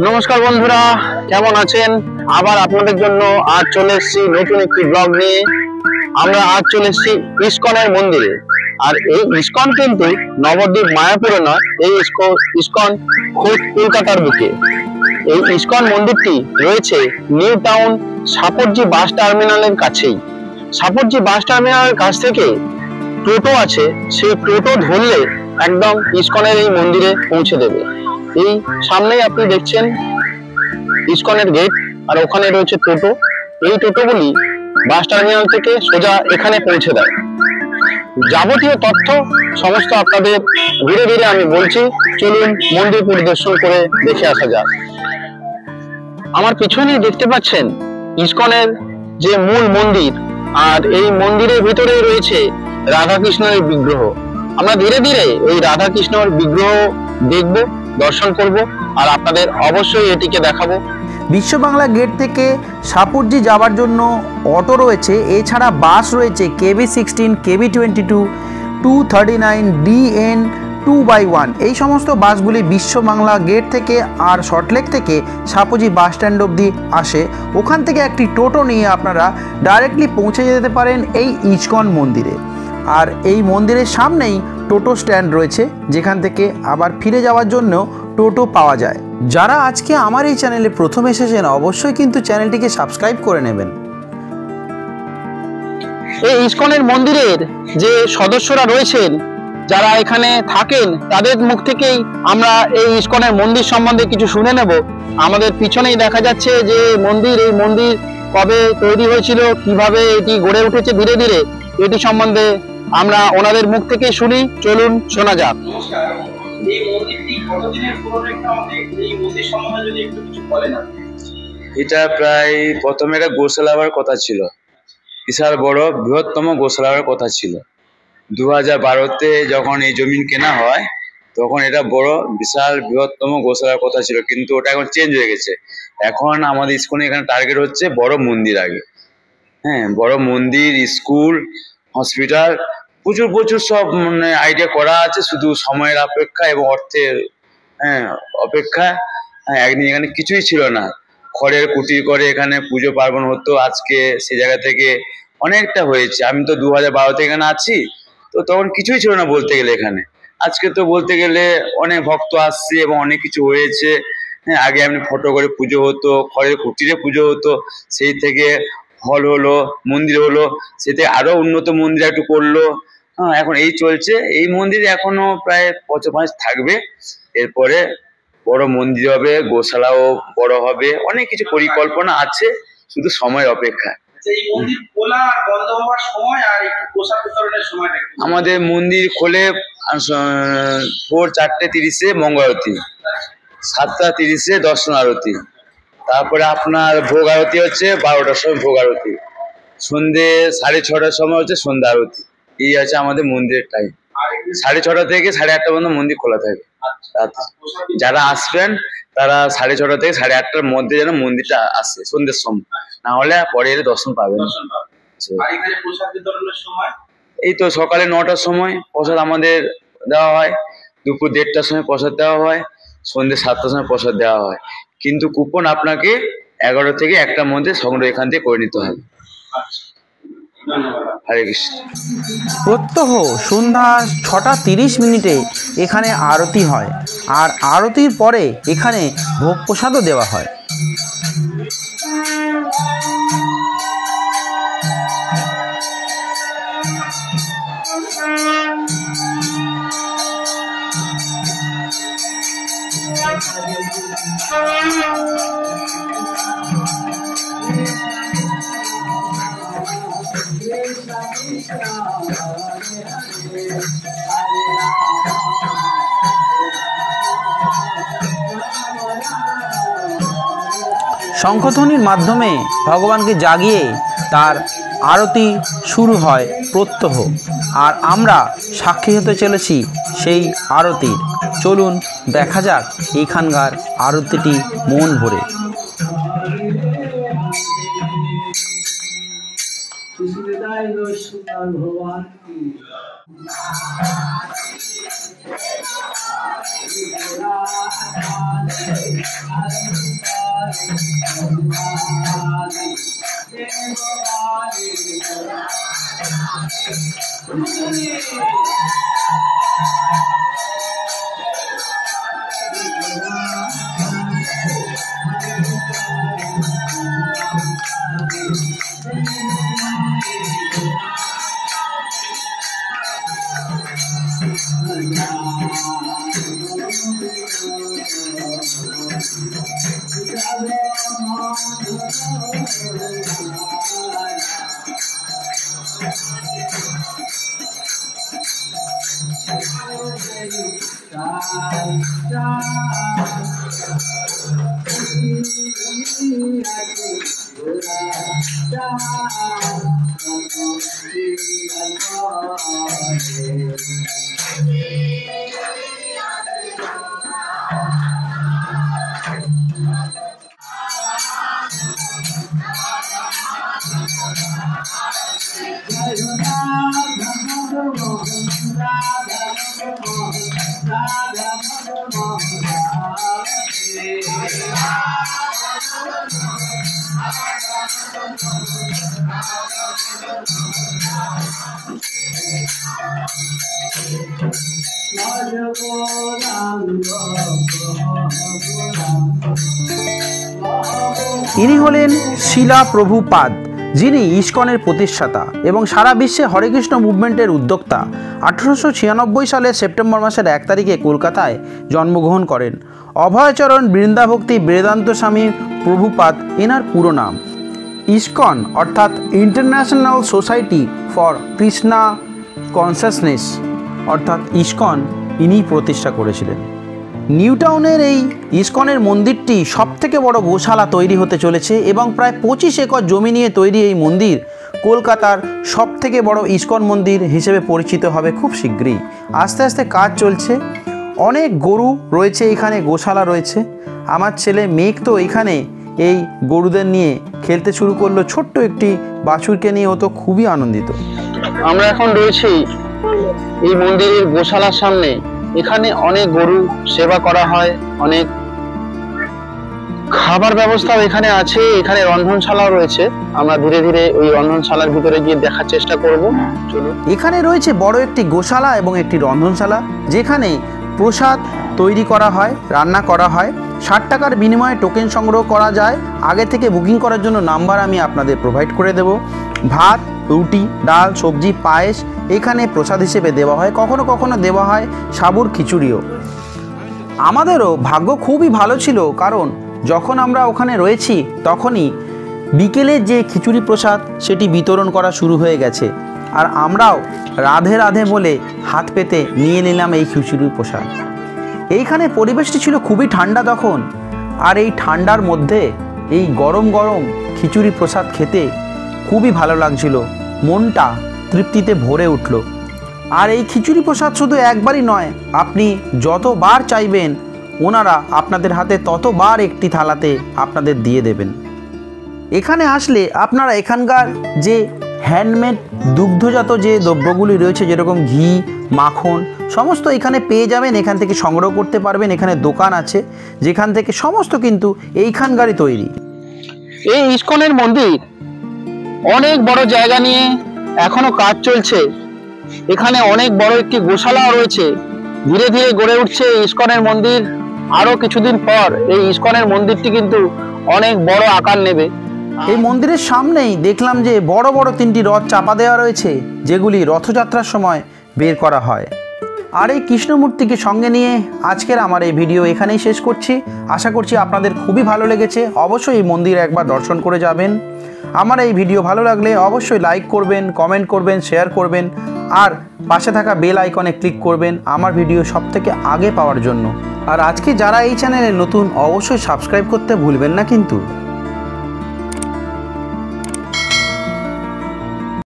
নমস্কার বন্ধুরা, কেমন আছেন? আবার আপনাদের জন্য আজ চলে এসেছি নতুন একটি ব্লগ নিয়ে। আমরা আজ চলে এসেছি ইসকনের মন্দিরে। আর এই ইসকন কিন্তু নবদ্বীপ মায়াপুরে নয়, এই ইসকন খোদ কলকাতার বুকে। এই ইসকন মন্দিরটি রয়েছে নিউ টাউন সাপরজি বাস টার্মিনালের কাছেই। সাপরজি বাস টার্মিনালের কাছ থেকে টোটো আছে, সেই টোটো ধরলে একদম ইসকনের এই মন্দিরে পৌঁছে দেবে। এই সামনেই আপনি দেখছেন ইসকনের গেট, আর ওখানে রয়েছে টোটো। এই টোটোগুলি বাস টার্মিনাল থেকে সোজা এখানে পৌঁছে দেয়। যাবতীয় তথ্য সমস্ত আপনাদের ধীরে ধীরে আমি বলছি, চলুন মন্দির পরিদর্শন করে দেখে আসা যাক। আমার পিছনেই দেখতে পাচ্ছেন ইসকনের যে মূল মন্দির, আর এই মন্দিরের ভিতরে রয়েছে রাধাকৃষ্ণের বিগ্রহ। আমরা ধীরে ধীরে এই রাধাকৃষ্ণের বিগ্রহ দেখব, দর্শন করব, আর আপনাদের অবশ্যই এটিকে দেখাবো। বিশ্ব বাংলা গেট থেকে সাপুরজি যাওয়ার জন্য অটো রয়েছে, এছাড়া বাস রয়েছে KB16, KB22, 239, DN 2x1। এই সমস্ত বাসগুলি বিশ্ব বাংলা গেট থেকে আর সল্টলেক থেকে সাপুরজি বাস স্ট্যান্ড অবধি আসে। ওখান থেকে একটি টোটো নিয়ে আপনারা ডাইরেক্টলি পৌঁছে যেতে পারেন এই ইসকন মন্দিরে। আর এই মন্দিরের সামনেই টোটো স্ট্যান্ড রয়েছে, যেখান থেকে আবার ফিরে যাওয়ার জন্য টোটো পাওয়া যায়। যারা আজকে আমার এই চ্যানেলে প্রথম এসেছেন, অবশ্যই কিন্তু চ্যানেলটিকে সাবস্ক্রাইব করে নেবেন। এই ইসকনের মন্দিরের যে সদস্যরা রয়েছেন, যারা এখানে থাকেন, তাদের মুখ থেকেই আমরা এই ইসকনের মন্দির সম্বন্ধে কিছু শুনে নেব। আমাদের পিছনেই দেখা যাচ্ছে যে মন্দির, এই মন্দির কবে তৈরি হয়েছিল, কিভাবে এটি গড়ে উঠেছে ধীরে ধীরে, এটি সম্বন্ধে আমরা ওনাদের মুখ থেকে শুনি। চলুন শোনা যাক। এটা প্রায় প্রথমে একটা গোশালা হওয়ার কথা ছিল, বিশাল বড় বৃহত্তম গোশালা হওয়ার কথা ছিল। 2012-তে যখন এই জমিন কেনা হয়, তখন এটা বড় বিশাল বৃহত্তম গোশালার কথা ছিল, কিন্তু ওটা এখন চেঞ্জ হয়ে গেছে। এখন আমাদের স্কুলে এখানে টার্গেট হচ্ছে বড় মন্দির আগে। হ্যাঁ, বড় মন্দির, স্কুল, হসপিটাল, প্রচুর প্রচুর সব মানে আইডিয়া করা আছে, শুধু সময়ের অপেক্ষা এবং অর্থের অপেক্ষা। হ্যাঁ, একদিন এখানে কিছুই ছিল না, খড়ের কুটির করে এখানে পুজো পার্বণ হতো। আজকে সে জায়গা থেকে অনেকটা হয়েছে। আমি তো 2012-তে এখানে আছি, তো তখন কিছুই ছিল না বলতে গেলে এখানে। আজকে তো বলতে গেলে অনেক ভক্ত আসছে এবং অনেক কিছু হয়েছে। হ্যাঁ, আগে এমনি ফটো করে পুজো হতো, খড়ের কুটিরে পুজো হতো, সেই থেকে হল হলো, মন্দির হলো, সেতে আরো উন্নত মন্দির একটু করলো। হ্যাঁ, এখন এই চলছে। এই মন্দির এখনো প্রায় 5 থাকবে, এরপরে বড় মন্দির হবে, গোশালাও বড় হবে, অনেক কিছু পরিকল্পনা আছে, শুধু সময়ের অপেক্ষা। আমাদের মন্দির খোলে ভোর 4:30-এ মঙ্গলারতি, 7:30-এ দর্শন আরতি, তারপরে আপনার ভোগ আরতি হচ্ছে 12টার সময় ভোগ আরতি, সন্ধ্যে 6:30টার সময় হচ্ছে সন্ধ্যা আরতি। এই আছে আমাদের মন্দিরের টাইম। 6:30 থেকে 8:30 পর্যন্ত মন্দির খোলা থাকে। যারা আসবেন তারা 6:30 থেকে 8:30-টার মধ্যে যেন মন্দিরটা আসে সন্ধ্যের সময়, না হলে পরে এলে দর্শন পাবেন। এই তো সকালে 9টার সময় প্রসাদ আমাদের দেওয়া হয়, দুপুর 1:30টার সময় প্রসাদ দেওয়া হয়, সন্ধ্যে 7টার সময় প্রসাদ দেওয়া হয়। কিন্তু কুপন আপনাকে 11 থেকে 1টার মধ্যে সংগ্রহ এখান থেকে করে নিতে হবে। হরে কৃষ্ণ। প্রত্যহ সন্ধ্যা 6:30 এখানে আরতি হয়, আর আরতির পরে এখানে ভোগ প্রসাদও দেওয়া হয়। শঙ্খধ্বনির মাধ্যমে ভগবানকে জাগিয়ে তার আরতি শুরু হয় প্রত্যহ, আর আমরা সাক্ষী হতে চলেছি সেই আরতির। চলুন দেখা যাক এইখানকার আরতিটি মন ভরে। जय शंकर भगवान की। ইনি হলেন শিলা প্রভুপাদ, যিনি ইস্কনের প্রতিষ্ঠাতা এবং সারা বিশ্বে হরেকৃষ্ণ মুভমেন্টের উদ্যোক্তা। 1896 সালের সেপ্টেম্বর মাসের 1 তারিখে কলকাতায় জন্মগ্রহণ করেন। অভয়চরণ বৃন্দাভক্তি বেদান্ত স্বামী প্রভুপাদ এনার পুরো নাম। ইস্কন অর্থাৎ international society for Krishna consciousness অর্থাৎ ইস্কন ইনিই প্রতিষ্ঠা করেছিলেন। নিউ টাউনের এই ইস্কনের মন্দিরটি সবথেকে বড় গোশালা তৈরি হতে চলেছে এবং প্রায় 25 একর জমি নিয়ে তৈরি এই মন্দির কলকাতার সবথেকে বড় ইস্কন মন্দির হিসেবে পরিচিত হবে খুব শীঘ্রই। আস্তে আস্তে কাজ চলছে, অনেক গরু রয়েছে এখানে, গোশালা রয়েছে। আমার ছেলে মেঘ তো এখানে এই গরুদের নিয়ে খেলতে শুরু করলো, ছোট্ট একটি বাছুরকে নিয়ে ও তো খুবই আনন্দিত। আমরা এখন রয়েছি এই মন্দিরের গোশালার সামনে। এখানে অনেক গরু সেবা করা হয়, অনেক খাবার ব্যবস্থাও এখানে আছে। এখানে রন্ধনশালাও রয়েছে। আমরা ধীরে ধীরে ওই রন্ধনশালার ভিতরে গিয়ে দেখার চেষ্টা করব। চলুন। এখানে রয়েছে বড় একটি গোশালা এবং একটি রন্ধনশালা, যেখানে প্রসাদ তৈরি করা হয়, রান্না করা হয়। 60 টাকার বিনিময়ে টোকেন সংগ্রহ করা যায়। আগে থেকে বুকিং করার জন্য নাম্বার আমি আপনাদের প্রোভাইড করে দেব। ভাত, রুটি, ডাল, সবজি, পায়েস এখানে প্রসাদ হিসেবে দেওয়া হয়। কখনো কখনো দেওয়া হয় সাবুর খিচুড়িও। আমাদেরও ভাগ্য খুবই ভালো ছিল, কারণ যখন আমরা ওখানে রয়েছি তখনই বিকেলের যে খিচুড়ি প্রসাদ সেটি বিতরণ করা শুরু হয়ে গেছে, আর আমরাও রাধে রাধে বলে হাত পেতে নিয়ে নিলাম এই খিচুড়ির প্রসাদ। এইখানে পরিবেশটি ছিল খুবই ঠান্ডা তখন, আর এই ঠান্ডার মধ্যে এই গরম গরম খিচুড়ি প্রসাদ খেতে খুবই ভালো লাগছিল, মনটা তৃপ্তিতে ভরে উঠল। আর এই খিচুড়ি প্রসাদ শুধু একবারই নয়, আপনি যতবার চাইবেন ওনারা আপনাদের হাতে ততবার একটি থালাতে আপনাদের দিয়ে দেবেন। এখানে আসলে আপনারা এখানকার যে হ্যান্ডমেড দুগ্ধজাত যে দ্রব্যগুলি রয়েছে, যেরকম ঘি, মাখন, সমস্ত এখানে পেয়ে যাবেন। এখান থেকে সংগ্রহ করতে পারবেন। এখানে দোকান আছে যেখান থেকে সমস্ত কিন্তু এইখানকারই তৈরি। এই ইস্কনের মন্দির অনেক বড় জায়গা নিয়ে এখনো কাজ চলছে। এখানে অনেক বড় একটি গোশালাও রয়েছে। ধীরে ধীরে গড়ে উঠছে ইস্কনের মন্দির। আরো কিছুদিন পর এই ইস্কনের মন্দিরটি কিন্তু অনেক বড় আকার নেবে। এই মন্দিরের সামনেই দেখলাম যে বড় বড় 3টি রথ চাপা দেওয়া রয়েছে, যেগুলি রথযাত্রার সময় বের করা হয়। আর এই কৃষ্ণমূর্তিকে সঙ্গে নিয়ে আজকের আমার এই ভিডিও এখানেই শেষ করছি। আশা করছি আপনাদের খুবই ভালো লেগেছে। অবশ্যই এই মন্দিরে একবার দর্শন করে যাবেন। আমার এই ভিডিও ভালো লাগলে অবশ্যই লাইক করবেন, কমেন্ট করবেন, শেয়ার করবেন, আর পাশে থাকা বেল আইকনে ক্লিক করবেন আমার ভিডিও সবথেকে আগে পাওয়ার জন্য। আর আজকে যারা এই চ্যানেলে নতুন অবশ্যই সাবস্ক্রাইব করতে ভুলবেন না কিন্তু।